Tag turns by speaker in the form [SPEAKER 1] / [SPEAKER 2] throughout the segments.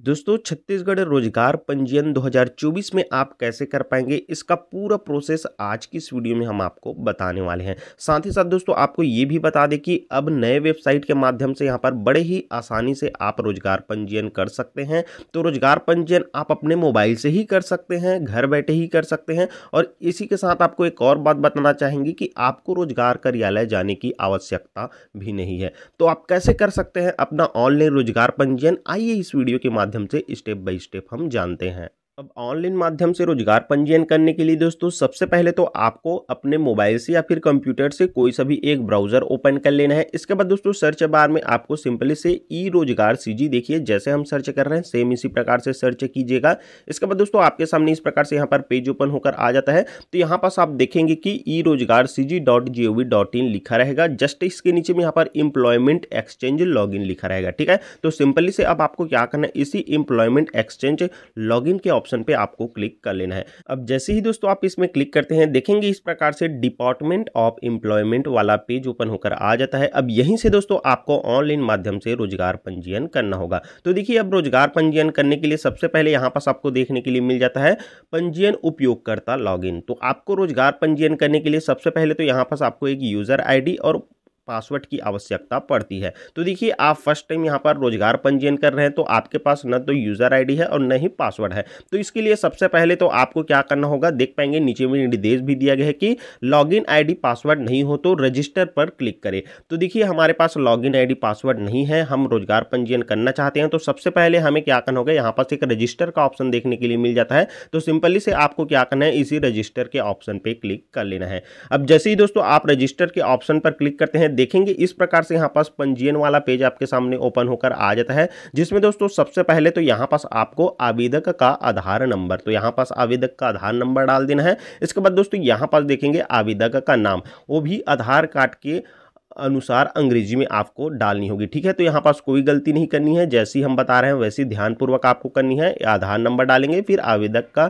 [SPEAKER 1] दोस्तों छत्तीसगढ़ रोजगार पंजीयन 2024 में आप कैसे कर पाएंगे, इसका पूरा प्रोसेस आज की इस वीडियो में हम आपको बताने वाले हैं। साथ ही साथ दोस्तों आपको ये भी बता दें कि अब नए वेबसाइट के माध्यम से यहाँ पर बड़े ही आसानी से आप रोजगार पंजीयन कर सकते हैं। तो रोजगार पंजीयन आप अपने मोबाइल से ही कर सकते हैं, घर बैठे ही कर सकते हैं। और इसी के साथ आपको एक और बात बताना चाहेंगे कि आपको रोजगार कार्यालय जाने की आवश्यकता भी नहीं है। तो आप कैसे कर सकते हैं अपना ऑनलाइन रोजगार पंजीयन, आइए इस वीडियो के माध्यम से स्टेप बाय स्टेप हम जानते हैं। अब ऑनलाइन माध्यम से रोजगार पंजीयन करने के लिए दोस्तों सबसे पहले तो आपको अपने मोबाइल से या फिर कंप्यूटर से कोई सा भी एक ब्राउजर ओपन कर लेना है। इसके बाद दोस्तों सर्च बार में आपको सिंपली से ई रोजगार सीजी, देखिए जैसे हम सर्च कर रहे हैं सेम इसी प्रकार से सर्च कीजिएगा। इसके बाद दोस्तों आपके सामने इस प्रकार से यहाँ पर पेज ओपन होकर आ जाता है। तो यहाँ पास आप देखेंगे कि eroजgarcg.gov.in लिखा रहेगा। जस्ट इसके नीचे में यहाँ पर एम्प्लॉयमेंट एक्सचेंज लॉगिन लिखा रहेगा। ठीक है, तो सिंपली से अब आपको क्या करना है, इसी एम्प्लॉयमेंट एक्सचेंज लॉगिन के ऑप्शन पे आपको क्लिक कर लेना है। अब जैसे ही दोस्तों आप इसमें क्लिक करते हैं देखेंगे इस प्रकार से डिपार्टमेंट ऑफ एम्प्लॉयमेंट वाला पेज ओपन होकर आ जाता है। अब यहीं से दोस्तों आपको ऑनलाइन माध्यम से रोजगार पंजीयन करना होगा। तो देखिए अब रोजगार पंजीयन करने के लिए सबसे पहले यहां पास आपको देखने के लिए मिल जाता है पंजीयन उपयोगकर्ता लॉगिन। तो आपको रोजगार पंजीयन करने के लिए सबसे पहले तो यहां पास आपको एक यूजर आईडी और पासवर्ड की आवश्यकता पड़ती है। तो देखिए आप फर्स्ट टाइम यहाँ पर रोजगार पंजीयन कर रहे हैं तो आपके पास न तो यूजर आईडी है और न ही पासवर्ड है। तो इसके लिए सबसे पहले तो आपको क्या करना होगा, देख पाएंगे नीचे में निर्देश भी दिया गया है कि लॉगिन आईडी पासवर्ड नहीं हो तो रजिस्टर पर क्लिक करें। तो देखिए हमारे पास लॉगिन आईडी पासवर्ड नहीं है, हम रोजगार पंजीयन करना चाहते हैं। तो सबसे पहले हमें क्या करना होगा, यहाँ पास एक रजिस्टर का ऑप्शन देखने के लिए मिल जाता है। तो सिंपली से आपको क्या करना है, इसी रजिस्टर के ऑप्शन पे क्लिक कर लेना है। अब जैसे ही दोस्तों आप रजिस्टर के ऑप्शन पर क्लिक करते हैं देखेंगे इस प्रकार से यहाँ पास पंजीयन वाला पेज आपके सामने ओपन होकर आ जाता है, जिसमें दोस्तों सबसे पहले तो यहाँ पास आपको आवेदक का आधार नंबर, तो यहाँ पास आवेदक का आधार नंबर डाल देना है। इसके बाद दोस्तों यहाँ पास देखेंगे आवेदक का नाम, वो भी आधार कार्ड के अनुसार अंग्रेजी में आपको डालनी होगी। ठीक है, तो यहाँ पास कोई गलती नहीं करनी है, जैसी हम बता रहे हैं वैसी ध्यानपूर्वक आपको करनी है। आधार नंबर डालेंगे, फिर आवेदक का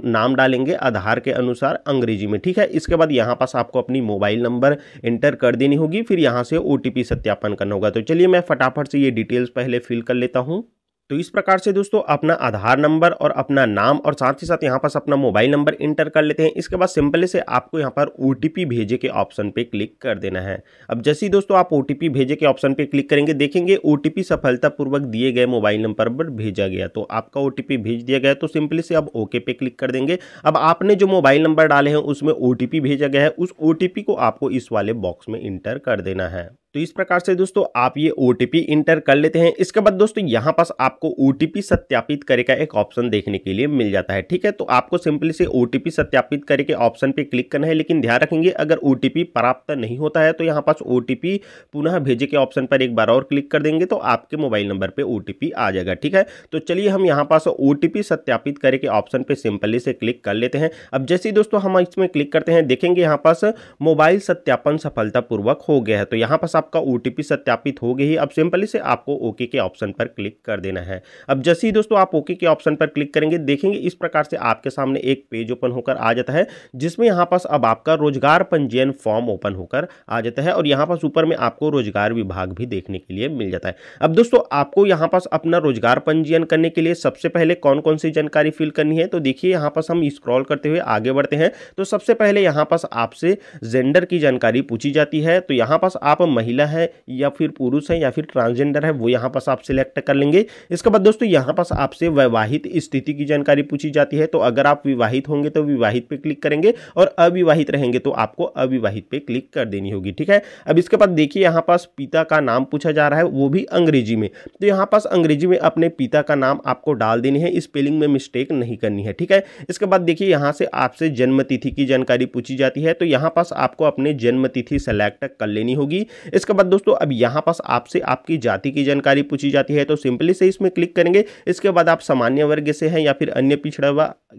[SPEAKER 1] नाम डालेंगे आधार के अनुसार अंग्रेजी में। ठीक है, इसके बाद यहाँ पास आपको अपनी मोबाइल नंबर एंटर कर देनी होगी, फिर यहाँ से OTP सत्यापन करना होगा। तो चलिए मैं फटाफट से ये डिटेल्स पहले फिल कर लेता हूँ। तो इस प्रकार से दोस्तों अपना आधार नंबर और अपना नाम और साथ ही साथ यहाँ पास अपना मोबाइल नंबर इंटर कर लेते हैं। इसके बाद सिंपली से आपको यहाँ पर OTP भेजे के ऑप्शन पे क्लिक कर देना है। अब जैसे ही दोस्तों आप OTP भेजे के ऑप्शन पे क्लिक करेंगे देखेंगे OTP सफलतापूर्वक दिए गए मोबाइल नंबर पर भेजा गया। तो आपका OTP भेज दिया गया, तो सिंपली से अब ओके पे क्लिक कर देंगे। अब आपने जो मोबाइल नंबर डाले हैं उसमें OTP भेजा गया है, उस OTP को आपको इस वाले बॉक्स में इंटर कर देना है। तो इस प्रकार से दोस्तों आप ये OTP इंटर कर लेते हैं। इसके बाद दोस्तों यहाँ पास आपको OTP सत्यापित करे का एक ऑप्शन देखने के लिए मिल जाता है। ठीक है, तो आपको सिंपली से OTP सत्यापित करे के ऑप्शन पे क्लिक करना है, लेकिन ध्यान रखेंगे अगर OTP प्राप्त नहीं होता है तो यहाँ पास OTP पुनः भेजे के ऑप्शन पर एक बार और क्लिक कर देंगे तो आपके मोबाइल नंबर पे OTP आ जाएगा। ठीक है, तो चलिए हम यहाँ पास OTP सत्यापित करे के ऑप्शन पे सिंपली से क्लिक कर लेते हैं। अब जैसे ही दोस्तों हम इसमें क्लिक करते हैं देखेंगे यहाँ पास मोबाइल सत्यापन सफलतापूर्वक हो गया है। तो यहाँ पास आपका OTP सत्यापित हो गई है। अब सिंपली से आपको ओके के ऑप्शन पर क्लिक कर देना है। अब जैसे ही दोस्तों आप ओके के ऑप्शन पर क्लिक करेंगे देखेंगे इस प्रकार से आपके सामने एक पेज ओपन होकर आ जाता है, जिसमें यहाँ पास अब आपका रोजगार पंजीयन फॉर्म ओपन होकर आ जाता है और यहाँ पास ऊपर में आपको रोजगार विभाग भी देखने के लिए मिल जाता है। अब दोस्तों आपको यहाँ पास अपना रोजगार पंजीयन करने के लिए सबसे पहले कौन कौन सी जानकारी फिल करनी है, तो देखिए यहाँ पास हम स्क्रॉल करते हुए आगे बढ़ते हैं। तो सबसे पहले यहाँ पास आपसे जेंडर की जानकारी पूछी जाती है। तो यहाँ पास आप महिला है या फिर पुरुष है या फिर ट्रांसजेंडर है वो यहाँ पास आप सिलेक्ट कर लेंगे। इसके बाद दोस्तों यहाँ पास आपसे वैवाहित स्थिति की जानकारी पूछी जाती है। तो अगर आप विवाहित होंगे तो विवाहित पे क्लिक करेंगे और अविवाहित रहेंगे तो आपको अविवाहित पे क्लिक कर देनी होगी। ठीक है, अब इसके बाद देखिए यहाँ पास पिता का नाम पूछा जा रहा है, वो भी अंग्रेजी में। तो यहाँ पास अंग्रेजी में अपने पिता का नाम आपको डाल देनी है, स्पेलिंग में मिस्टेक नहीं करनी है। ठीक है, इसके बाद देखिए यहाँ से आपसे जन्म तिथि की जानकारी पूछी जाती है। तो यहाँ पास आपको अपने जन्म तिथि सेलेक्ट कर लेनी होगी। इसके बाद दोस्तों अब यहाँ पास आपसे आपकी जाति की जानकारी पूछी जाती है। तो सिंपली से इसमें क्लिक करेंगे। इसके बाद आप सामान्य वर्ग से हैं या फिर अन्य पिछड़ा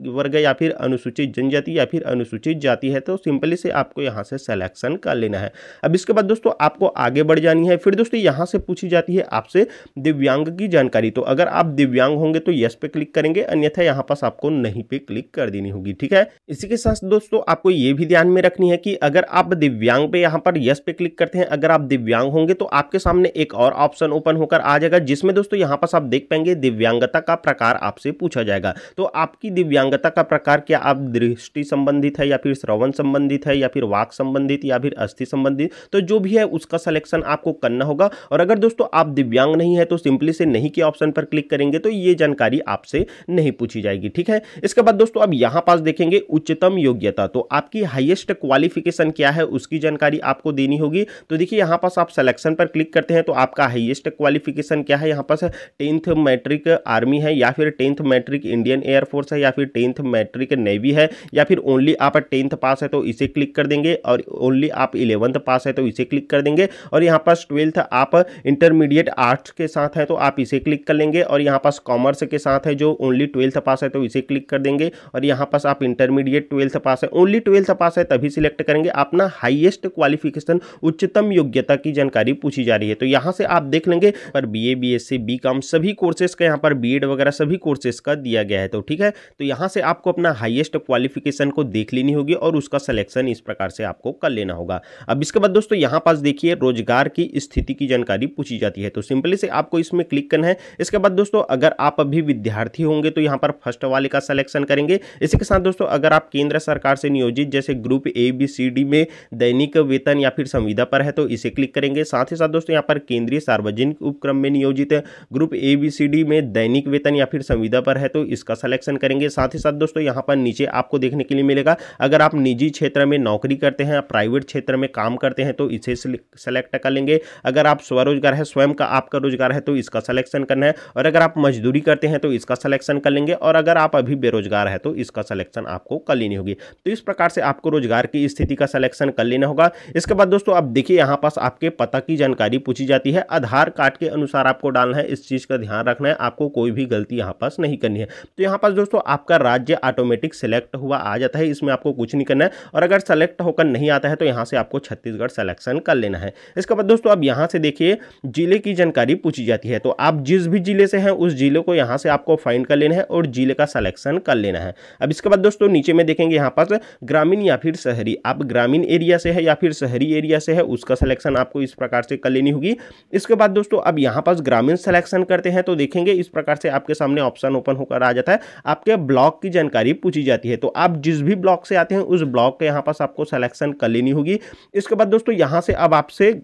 [SPEAKER 1] वर्ग या फिर अनुसूचित जनजाति या फिर अनुसूचित जाति है, तो सिंपली से आपको यहाँ से सिलेक्शन कर लेना है। अब इसके बाद दोस्तों आपको आगे बढ़ जानी है। फिर दोस्तों यहाँ से पूछी जाती है आपसे दिव्यांग की जानकारी। तो अगर आप दिव्यांग होंगे तो यस पे क्लिक करेंगे, अन्यथा यहाँ पास आपको नहीं पे क्लिक कर देनी होगी। ठीक है, इसी के साथ दोस्तों आपको ये भी ध्यान में रखनी है कि अगर आप दिव्यांग पे यहाँ पर यस पे क्लिक करते हैं, अगर आप दिव्यांग होंगे तो आपके सामने एक और ऑप्शन ओपन होकर आ जाएगा, जिसमें दोस्तों यहाँ पास आप देख पाएंगे दिव्यांगता का प्रकार आपसे पूछा जाएगा। तो आपकी दिव्यांगता का प्रकार क्या आप दृष्टि संबंधित है या फिर श्रवण संबंधित है या फिर वाक संबंधित या फिर अस्थि संबंधित, तो जो भी है उसका सिलेक्शन आपको करना होगा। और अगर दोस्तों आप दिव्यांग नहीं है तो सिंपली से नहीं के ऑप्शन पर क्लिक करेंगे तो ये जानकारी आपसे नहीं पूछी जाएगी, ठीक है। इसके बाद दोस्तों अब यहां पास देखेंगे उच्चतम योग्यता, तो आपकी हाईएस्ट क्वालिफिकेशन क्या है उसकी जानकारी आपको देनी होगी। तो देखिए यहां पास आप सिलेक्शन पर क्लिक करते हैं तो आपका हाईएस्ट क्वालिफिकेशन क्या है, यहां पास 10th मैट्रिक आर्मी है या फिर 10th मैट्रिक इंडियन एयरफोर्स है या फिर 10th मैट्रिक नेवी है या फिर ओनली आप 10th पास है तो इसे क्लिक कर देंगे, और ओनली आप 11th पास है तो इसे क्लिक कर देंगे, और यहाँ पास 12th आप इंटरमीडिएट आर्ट्स के साथ है तो आप इसे क्लिक कर लेंगे, और यहाँ पास कॉमर्स के साथ है जो ओनली 12th पास है तो इसे क्लिक कर देंगे, और यहाँ पास आप इंटरमीडिएट 12th पास है ओनली 12th पास है तभी सिलेक्ट करेंगे। अपना हाईएस्ट क्वालिफिकेशन उच्चतम योग्यता की जानकारी पूछी जा रही है, तो यहाँ से आप देख लेंगे पर बीए बीएससी बीकॉम सभी कोर्सेज का यहाँ पर बीएड वगैरह सभी कोर्सेज का दिया गया है, तो ठीक है। तो यहाँ से आपको अपना हाईएस्ट क्वालिफिकेशन को देख लेनी होगी और उसका सिलेक्शन इस प्रकार से आपको कर लेना होगा। अब इसके बाद दोस्तों यहाँ पास देखिए रोजगार की स्थिति की जानकारी पूछी जाती है, तो सिंपली से आपको इसमें क्लिक करना है। इसके बाद दोस्तों अगर आप अभी विद्यार्थी होंगे तो यहाँ पर फर्स्ट वाले का सिलेक्शन करेंगे। इसी के साथ दोस्तों अगर आप केंद्र सरकार से नियोजित जैसे group A B C D में दैनिक वेतन या फिर संविदा पर है तो इसे क्लिक करेंगे। साथ ही साथ दोस्तों यहाँ पर केंद्रीय सार्वजनिक उपक्रम में नियोजित है group A B C D में दैनिक वेतन या फिर संविदा पर है तो इसका सिलेक्शन करेंगे। साथ ही साथ दोस्तों यहाँ पर नीचे आपको देखने के लिए मिलेगा अगर आप निजी क्षेत्र में नौकरी करते हैं, प्राइवेट क्षेत्र में काम करते हैं तो इसे सेलेक्ट कर लेंगे। अगर आप स्वरोजगार है, स्वयं का आपका रोजगार है तो इसका सिलेक्शन करना है, और अगर आप मजदूरी करते हैं तो इसका सिलेक्शन कर लेंगे, और अगर आप अभी बेरोजगार है तो इसका सिलेक्शन आपको कर लेनी होगी। तो इस प्रकार से आपको रोजगार की स्थिति का सिलेक्शन कर लेना होगा। इसके बाद दोस्तों अब देखिए यहाँ पास आपके पता की जानकारी पूछी जाती है, आधार कार्ड के अनुसार आपको डालना है, इस चीज का ध्यान रखना है, आपको कोई भी गलती यहाँ पास नहीं करनी है। तो यहाँ पास दोस्तों आपका राज्य ऑटोमेटिक सिलेक्ट हुआ आ जाता है, इसमें आपको कुछ नहीं करना है, और अगर सेलेक्ट होकर नहीं आता है तो यहाँ से आपको छत्तीसगढ़ सिलेक्शन कर लेना है। इसके बाद दोस्तों अब यहाँ से देखिए जिले की जानकारी पूछी जाती है, तो आप जिस भी जिले से हैं उस जिले को यहाँ से आपको फाइंड कर लेना है और जिले का सिलेक्शन कर लेना है। अब इसके बाद दोस्तों नीचे में देखेंगे यहाँ पास ग्रामीण या फिर शहरी, आप ग्रामीण एरिया से है या फिर शहरी एरिया से है उसका सिलेक्शन आपको इस प्रकार से कर लेनी होगी। इसके बाद दोस्तों अब यहाँ पास ग्रामीण सिलेक्शन करते हैं तो देखेंगे इस प्रकार से आपके सामने ऑप्शन ओपन होकर आ जाता है, आपके ब्लॉक की जानकारी पूछी जाती है, तो आप जिस भी ब्लॉक से आते हैं उस ब्लॉक के यहाँ पास आपको सिलेक्शन कर लेनी होगी। इसके बाद दोस्तों यहाँ से अब आपसे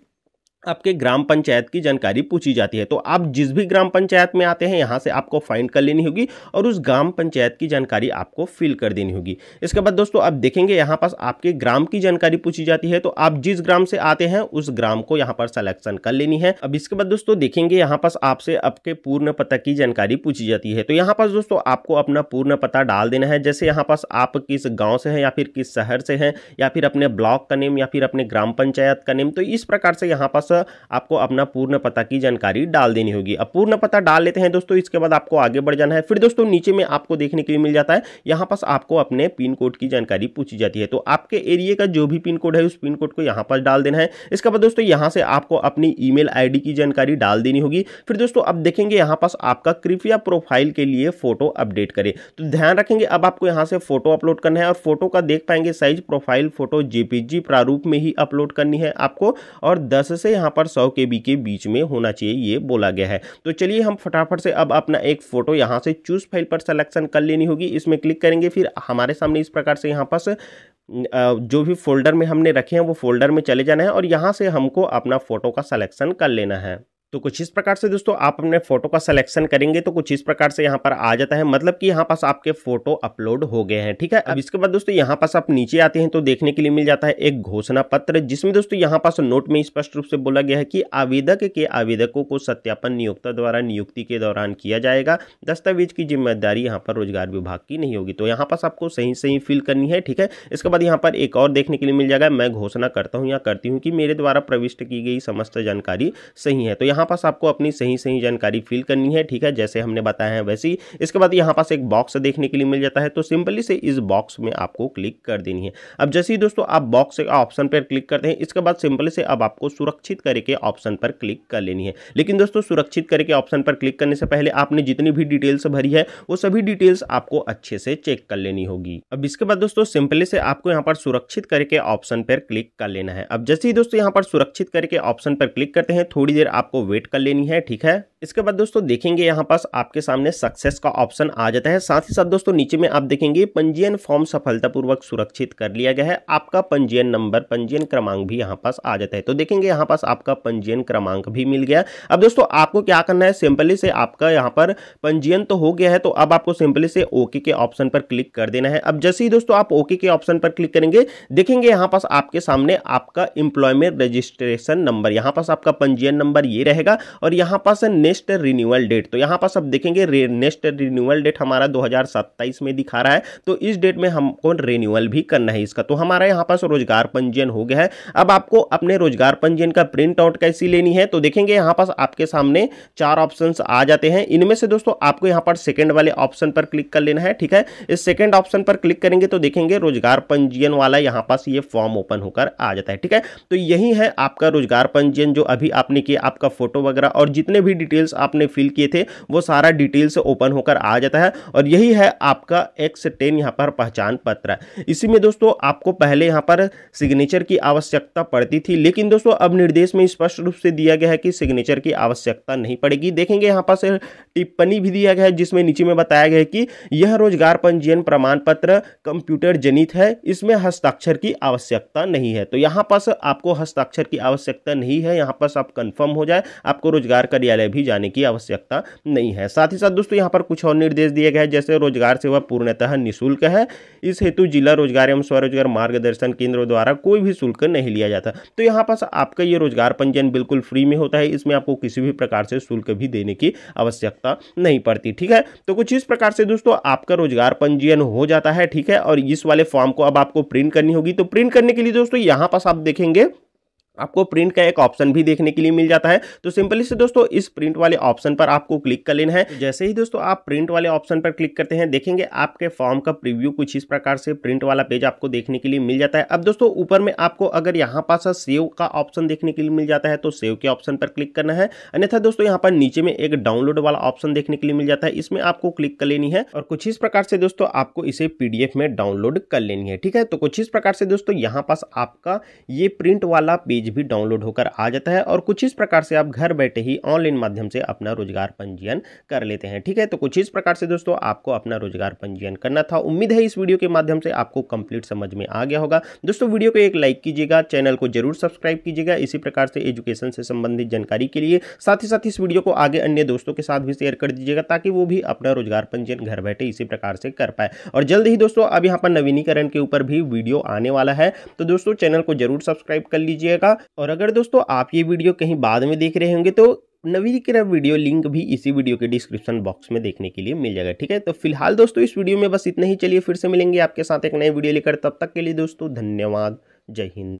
[SPEAKER 1] आपके ग्राम पंचायत की जानकारी पूछी जाती है, तो आप जिस भी ग्राम पंचायत में आते हैं यहाँ से आपको फाइंड कर लेनी होगी और उस ग्राम पंचायत की जानकारी आपको फिल कर देनी होगी। इसके बाद दोस्तों अब देखेंगे यहाँ पास आपके ग्राम की जानकारी पूछी जाती है, तो आप जिस ग्राम से आते हैं उस ग्राम को यहाँ पर सिलेक्शन कर लेनी है। अब इसके बाद दोस्तों देखेंगे यहाँ पास आपसे आपके पूर्ण पता की जानकारी पूछी जाती है, तो यहाँ पास दोस्तों आपको अपना पूर्ण पता डाल देना है, जैसे यहाँ पास आप किस गाँव से हैं या फिर किस शहर से हैं या फिर अपने ब्लॉक का नेम या फिर अपने ग्राम पंचायत का नेम, तो इस प्रकार से यहाँ पास आपको अपना पूर्ण पता की जानकारी डाल देनी होगी। अब पूर्ण पता डाल लेते हैं दोस्तों, इसके बाद आपको आगे बढ़ जाना है। फिर दोस्तों नीचे में आपको देखने के लिए मिल जाता है यहाँ पास आपको अपने पिन कोड की जानकारी पूछी जाती है, तो आपके एरिया का जो भी पिन कोड है उस पिन कोड को यहाँ पर डाल देना है। इसके बाद दोस्तों यहाँ से आपको अपनी ईमेल आईडी की जानकारी डाल देनी होगी। फिर दोस्तों अब देखेंगे यहाँ पास आपका कृपया प्रोफाइल के लिए फोटो अपडेट करें, तो ध्यान रखेंगे अब आपको यहाँ से फोटो अपलोड करना है, और फोटो का देख पाएंगे साइज प्रोफाइल फोटो जेपीजी प्रारूप में ही अपलोड करनी है आपको, और 10 से यहाँ पर 100 KB के बीच में होना चाहिए ये बोला गया है। तो चलिए हम फटाफट से अब अपना एक फोटो यहाँ से चूज फाइल पर सिलेक्शन कर लेनी होगी, इसमें क्लिक करेंगे। फिर हमारे सामने इस प्रकार से यहाँ पास जो भी फोल्डर में हमने रखे हैं वो फोल्डर में चले जाना है और यहाँ से हमको अपना फोटो का सिलेक्शन कर लेना है। तो कुछ इस प्रकार से दोस्तों आप अपने फोटो का सिलेक्शन करेंगे तो कुछ इस प्रकार से यहाँ पर आ जाता है, मतलब कि यहाँ पास आपके फोटो अपलोड हो गए हैं, ठीक है। अब इसके बाद दोस्तों यहाँ पास आप नीचे आते हैं तो देखने के लिए मिल जाता है एक घोषणा पत्र, जिसमें दोस्तों यहाँ पास नोट में स्पष्ट रूप से बोला गया है कि आवेदक के आवेदकों को सत्यापन नियोक्ता द्वारा नियुक्ति के दौरान किया जाएगा, दस्तावेज की जिम्मेदारी यहाँ पर रोजगार विभाग की नहीं होगी। तो यहाँ पास आपको सही सही फिल करनी है, ठीक है। इसके बाद यहाँ पर एक और देखने के लिए मिल जाएगा, मैं घोषणा करता हूँ या करती हूँ कि मेरे द्वारा प्रविष्ट की गई समस्त जानकारी सही है। तो यहाँ यहाँ पास आपको अपनी सही जानकारी फिल करनी है, ठीक है, जैसे हमने बताया है वैसे ही। इसके बाद यहाँ पास एक बॉक्स देखने के लिए मिल जाता है, तो सिंपली से इस बॉक्स में आपको क्लिक कर देनी है। अब जैसे ही दोस्तों आप बॉक्स के ऑप्शन पर क्लिक करते हैं, इसके बाद सिंपली से अब आपको सुरक्षित करे के ऑप्शन पर क्लिक कर लेनी है। लेकिन दोस्तों सुरक्षित करे के ऑप्शन पर क्लिक करने से पहले आपने जितनी भी डिटेल्स भरी है वो सभी डिटेल्स आपको अच्छे से चेक कर लेनी होगी। अब इसके बाद दोस्तों सिंपली से आपको यहाँ पर सुरक्षित करे के ऑप्शन पर क्लिक कर लेना है। अब जैसे ही दोस्तों यहाँ पर सुरक्षित करे के ऑप्शन पर क्लिक करते हैं, थोड़ी देर आपको वेट कर लेनी है, ठीक है। इसके बाद दोस्तों देखेंगे यहाँ पास आपके सामने सक्सेस का ऑप्शन आ जाता है। साथ ही साथ दोस्तों नीचे में आप देखेंगे पंजीयन फॉर्म सफलतापूर्वक सुरक्षित कर लिया गया है। आपका पंजीयन नंबर, पंजीयन क्रमांक भी यहाँ पास आ जाता है। तो देखेंगे यहाँ पास आपका पंजीयन क्रमांक भी मिल गया। अब दोस्तों आपको क्या करना है, सिंपली से आपका यहाँ पर पंजीयन तो हो गया है, तो अब आपको सिंपली से ओके के ऑप्शन पर क्लिक कर देना है। अब जैसे ही दोस्तों आप ओके के ऑप्शन पर क्लिक करेंगे, देखेंगे यहाँ पास आपके सामने आपका एम्प्लॉयमेंट रजिस्ट्रेशन नंबर, यहाँ पास आपका पंजीयन नंबर ये रहेगा और यहाँ पास नेक्स्ट रिन्यूअल डेट। तो यहाँ पास अब देखेंगे नेक्स्ट रिन्यूअल डेट हमारा 2027 में दिखा रहा है, तो इस डेट में हमको रिन्यूअल भी करना है इसका। तो हमारा यहाँ पास रोजगार पंजीयन हो गया है। अब आपको अपने रोजगार पंजीयन का प्रिंट आउट कैसी लेनी है, तो देखेंगे यहाँ पास आपके सामने 4 ऑप्शंस आ जाते हैं। इनमें से दोस्तों आपको यहाँ पर सेकंड वाले ऑप्शन पर क्लिक कर लेना है, ठीक है। इस सेकंड ऑप्शन पर क्लिक करेंगे तो देखेंगे रोजगार पंजीयन वाला यहाँ पास ये फॉर्म ओपन होकर आ जाता है, ठीक है। तो यही है आपका रोजगार पंजीयन जो अभी आपने किया, आपका फोटो वगैरह और जितने भी डिटेल्स आपने फिल किए थे वो सारा डिटेल्स ओपन होकर आ जाता है। और यही है आपका X10 यहाँ पर पहचान पत्र। इसी में दोस्तों आपको पहले यहाँ पर सिग्नेचर की आवश्यकता पड़ती थी, लेकिन दोस्तों अब निर्देश में स्पष्ट रूप से दिया गया है कि सिग्नेचर की आवश्यकता नहीं पड़ेगी। देखेंगे यहाँ पास टिप्पणी भी दिया गया है जिसमें नीचे में बताया गया है कि यह रोजगार पंजीयन प्रमाण पत्र कंप्यूटर जनित है, इसमें हस्ताक्षर की आवश्यकता नहीं है। तो यहाँ पास आपको हस्ताक्षर की आवश्यकता नहीं है, यहाँ पास आप कंफर्म हो जाए, आपको रोजगार कार्यालय भी जाने की आवश्यकता नहीं है। साथ ही साथ दोस्तों यहाँ पर कुछ और निर्देश दिए गए हैं, जैसे रोजगार सेवा पूर्णतः निःशुल्क है, इस हेतु जिला रोजगार एवं स्वरोजगार मार्गदर्शन केंद्रों द्वारा कोई भी शुल्क नहीं लिया जाता। तो यहाँ पास आपका ये रोजगार पंजीयन बिल्कुल फ्री में होता है, इसमें आपको किसी भी प्रकार से शुल्क भी देने की आवश्यकता नहीं पड़ती, ठीक है। तो कुछ इस प्रकार से दोस्तों आपका रोजगार पंजीयन हो जाता है, ठीक है। और इस वाले फॉर्म को अब आपको प्रिंट करनी होगी। तो प्रिंट करने के लिए दोस्तों यहाँ पास आप देखेंगे आपको प्रिंट का एक ऑप्शन भी देखने के लिए मिल जाता है। तो सिंपली से दोस्तों इस प्रिंट वाले ऑप्शन पर आपको क्लिक कर लेना है। जैसे ही दोस्तों आप प्रिंट वाले ऑप्शन पर क्लिक करते हैं, देखेंगे आपके फॉर्म का प्रीव्यू कुछ इस प्रकार से प्रिंट वाला पेज आपको देखने के लिए मिल जाता है। अब दोस्तों ऊपर में आपको अगर यहाँ पास सेव का ऑप्शन देखने के लिए मिल जाता है तो सेव के ऑप्शन पर क्लिक करना है, अन्यथा दोस्तों यहाँ पर नीचे में एक डाउनलोड वाला ऑप्शन देखने के लिए मिल जाता है, इसमें आपको क्लिक कर लेनी है और कुछ इस प्रकार से दोस्तों आपको इसे PDF में डाउनलोड कर लेनी है, ठीक है। तो कुछ इस प्रकार से दोस्तों यहाँ पास आपका ये प्रिंट वाला पेज भी डाउनलोड होकर आ जाता है और कुछ इस प्रकार से आप घर बैठे ही ऑनलाइन माध्यम से अपना रोजगार पंजीयन कर लेते हैं, ठीक है। तो कुछ इस प्रकार से दोस्तों आपको अपना रोजगार पंजीयन करना था। उम्मीद है इस वीडियो के माध्यम से आपको कंप्लीट समझ में आ गया होगा। दोस्तों वीडियो को एक लाइक कीजिएगा, चैनल को जरूर सब्सक्राइब कीजिएगा इसी प्रकार से एजुकेशन से संबंधित जानकारी के लिए। साथ ही साथ इस वीडियो को आगे अन्य दोस्तों के साथ भी शेयर कर दीजिएगा ताकि वो भी अपना रोजगार पंजीयन घर बैठे इसी प्रकार से कर पाए। और जल्द ही दोस्तों अब यहाँ पर नवीनीकरण के ऊपर भी वीडियो आने वाला है, तो दोस्तों चैनल को जरूर सब्सक्राइब कर लीजिएगा। और अगर दोस्तों आप ये वीडियो कहीं बाद में देख रहे होंगे तो नवीनीकरण वीडियो लिंक भी इसी वीडियो के डिस्क्रिप्शन बॉक्स में देखने के लिए मिल जाएगा, ठीक है। तो फिलहाल दोस्तों इस वीडियो में बस इतना ही। चलिए फिर से मिलेंगे आपके साथ एक नए वीडियो लेकर, तब तक के लिए दोस्तों धन्यवाद। जय हिंद।